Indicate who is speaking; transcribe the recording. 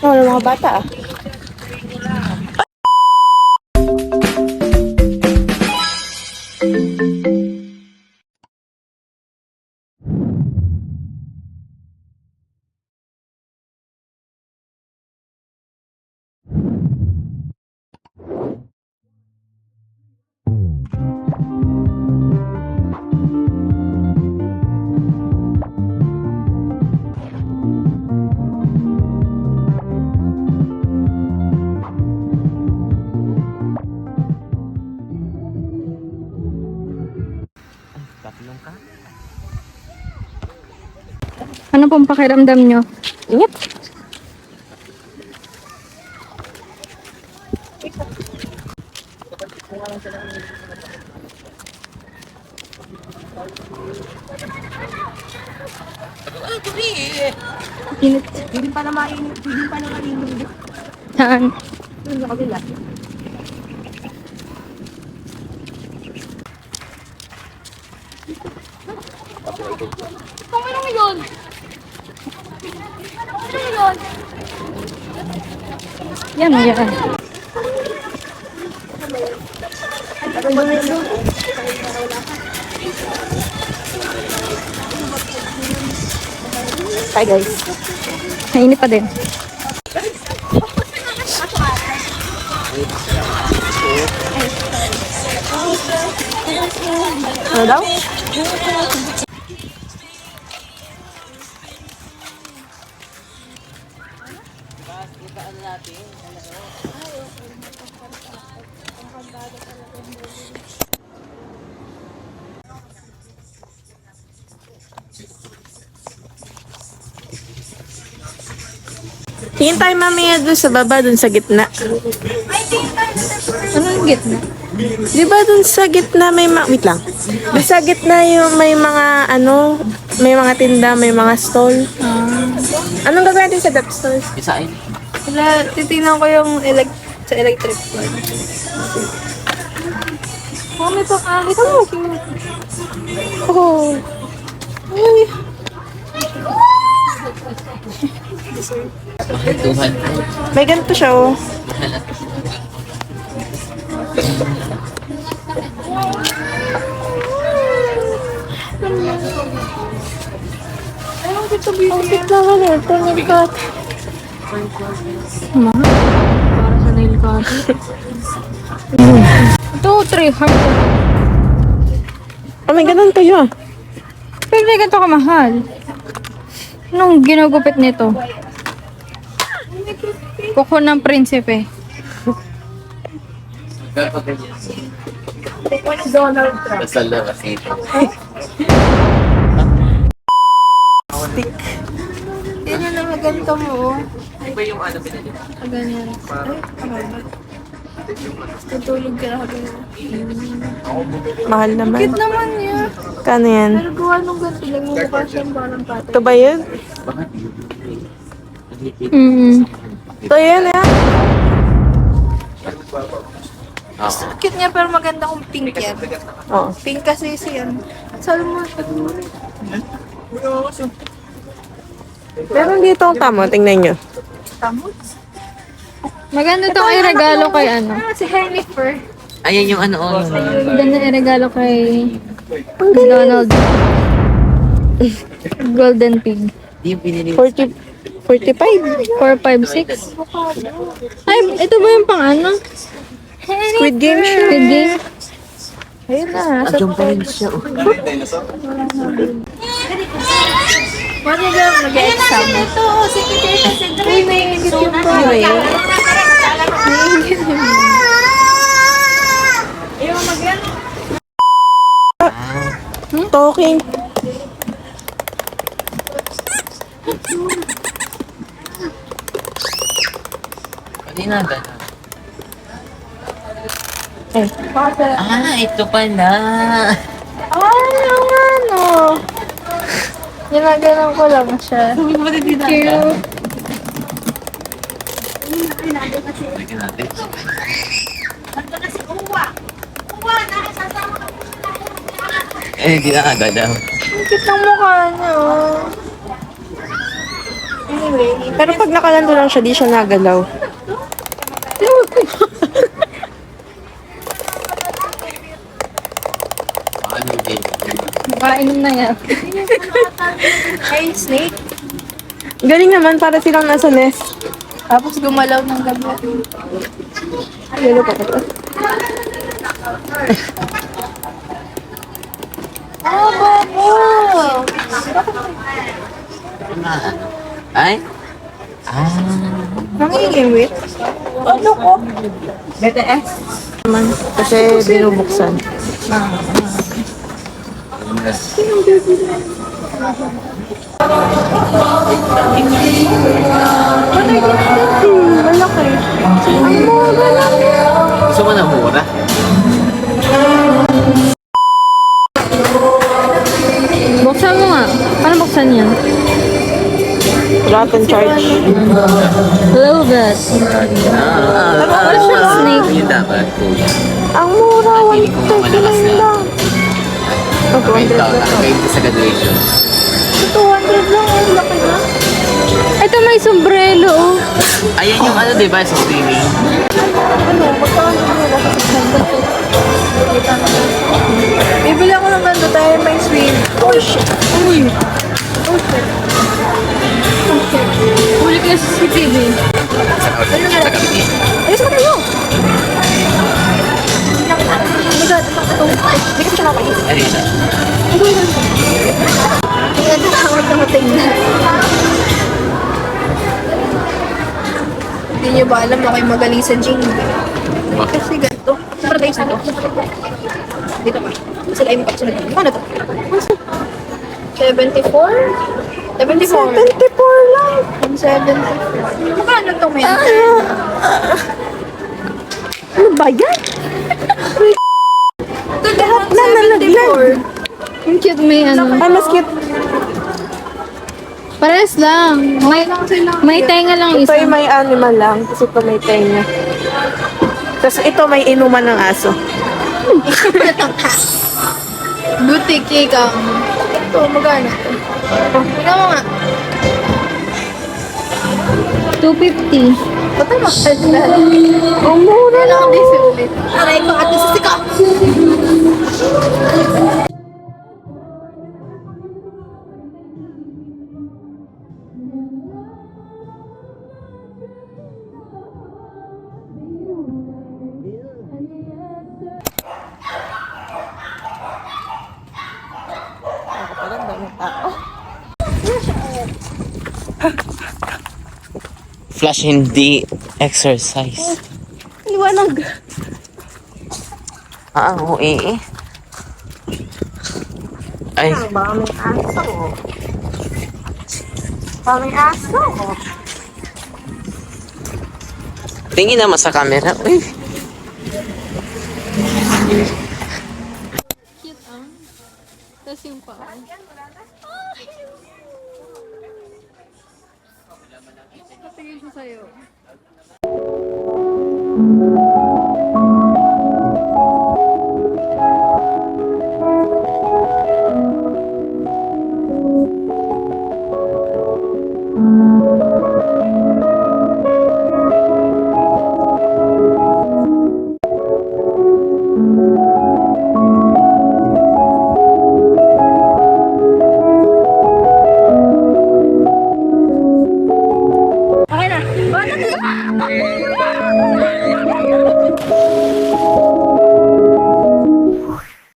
Speaker 1: Oh, mga bata ah.
Speaker 2: Ano pong pakiramdam nyo?
Speaker 1: Ingat.
Speaker 2: Init.
Speaker 1: Hindi pa na mainit. Hindi pa na mainit.
Speaker 2: Saan?
Speaker 1: Doon sa kabila.
Speaker 2: Ano yun? Ano yun? Yan, yan.
Speaker 1: Hi guys.
Speaker 2: Nainit pa din.
Speaker 1: Ano daw? Tingin tayo mamaya doon sa baba, doon sa gitna.
Speaker 2: Ano yung gitna?
Speaker 1: Di ba doon sa gitna may wait lang. Doon sa gitna yung may mga ano, may mga tinda, may mga stall. Anong gagawin natin sa dep stores?
Speaker 3: Isain.
Speaker 2: Wala, titignan ko yung sa electric fan. Oh, may pakahit.
Speaker 1: Oh. Ay.
Speaker 3: Mahal 200.
Speaker 1: May ganito siya oh.
Speaker 3: Mahal at
Speaker 1: Ang cute naman eh. Ito nail cut.
Speaker 2: Mahal. Para sa nail cut. Ito, 300.
Speaker 1: Oh, may ganun kayo ah.
Speaker 2: Pero hindi ganito kamahal. Anong ginagupit nito? Kuko ng prinsipe.
Speaker 1: Donald Trump.
Speaker 3: basta labas ito.
Speaker 2: Yan yung naman ganito mo.
Speaker 3: Iba yung ano pinili.
Speaker 2: Ganyan. Tutulog ka na ganyan.
Speaker 1: Mahal naman.
Speaker 2: Cute naman yan.
Speaker 1: Kano yan?
Speaker 2: Pero gawa nung ganito lang yung mukha siyang parang patay.
Speaker 1: Ito ba yun? Ito yun ah.
Speaker 2: Cute niya pero maganda kung pink yan.
Speaker 1: Oh.
Speaker 2: Pink kasi siyan. Salmon.
Speaker 1: Meron dito ang tamo. Tingnan nyo.
Speaker 2: Maganda itong i-regalo kay ano.
Speaker 1: Si Jennifer.
Speaker 3: Ayan yung ano, oh, yung
Speaker 2: Maganda i-regalo kay Donald. Golden pig.
Speaker 3: yung pinili.
Speaker 1: 40, 45.
Speaker 2: 456. Ay, ito ba yung pang ano?
Speaker 1: Squid Game siya.
Speaker 2: Squid Game?
Speaker 1: Ayun na.
Speaker 3: At yung pa rin siya. Oh.
Speaker 1: Paano ka mag-exam?
Speaker 2: Ito, secretary kasi
Speaker 1: Uy, naiingit yung pa. Talking.
Speaker 3: Pwede na ba?
Speaker 1: Eh.
Speaker 3: Ito pala.
Speaker 1: Ay, ang ano.
Speaker 2: Ginaganon ko lang siya. Cute.
Speaker 3: Bigyan natin. Hindi na agad daw.
Speaker 2: Ang cute ng mukha niya. Oh.
Speaker 1: Pero pag nakalando lang siya, di siya nagalaw.
Speaker 3: Ano din?
Speaker 2: Kainom na yan.
Speaker 4: Ay, snake.
Speaker 1: Galing naman, para silang nasa nest.
Speaker 4: Tapos gumalaw ng gabi.
Speaker 1: Lalo pa ito.
Speaker 4: Oh, bobo!
Speaker 3: Ay? Ah.
Speaker 4: Nangingimit? Ano ko? BTS?
Speaker 1: Naman, kasi binubuksan. Malaki. Ang mura lang.
Speaker 3: Gusto mo na mura?
Speaker 2: Buksan mo nga. Paano buksan yan?
Speaker 1: Rotten charge.
Speaker 2: Hello, God. Snake.
Speaker 3: Yun dapat.
Speaker 1: Ang mura,
Speaker 3: Hindi ko nga malakas
Speaker 1: 139
Speaker 3: na.
Speaker 1: lang. Oh, 200 lang.
Speaker 3: Nakakain ko sa graduation.
Speaker 1: 200 lang, ang laki na.
Speaker 2: Ito may sombrero, oh.
Speaker 3: Ayan yung ano, diba? Sa streaming.
Speaker 1: Ano, magkano mura sa 600?
Speaker 4: Bibili ako ng ganito tayo may swing. Oh, shit. Uy. Oh, shit.
Speaker 2: Huli ka sa CCTV.
Speaker 3: Sa gabi.
Speaker 4: Ayos mo kayo! Oh my God, ito. Hindi ko siya nakapagis.
Speaker 3: Ano yun?
Speaker 4: Ay, nakakawag na matingnan. Hindi niyo ba alam na kayo magaling sa gym? Kasi ganito. Sobrang tayo sa dito ka. Sila ay makapsunod. Ano to? 74? 74.
Speaker 1: 74 lang.
Speaker 4: 170. Magkano to, men?
Speaker 1: Ano ba yan?
Speaker 4: Ito lahat
Speaker 1: na nalaglag.
Speaker 4: 74.
Speaker 2: Ang cute, may ano.
Speaker 1: Ay, mas cute.
Speaker 2: Pares lang. May tenga lang
Speaker 1: Ito
Speaker 2: isa.
Speaker 1: ay may animal lang. Kasi ito may tenga. Tapos ito may inuman ng aso.
Speaker 4: Butik ikaw. Ito, magkano? Tingnan mo nga.
Speaker 2: 250.
Speaker 4: Ba't ang mahal na?
Speaker 1: Ang mura
Speaker 4: Wala
Speaker 1: lang.
Speaker 4: akong DC ulit. Aray ko, at least ka.
Speaker 3: Flash hindi exercise.
Speaker 4: Liwanag.
Speaker 3: Oo, eh. Ay,
Speaker 1: Baka may aso. Baka may aso.
Speaker 3: tingin naman sa camera. Uy.
Speaker 2: Cute, ah. Tapos yung paa. Patingin siya sa'yo.
Speaker 4: Okay na.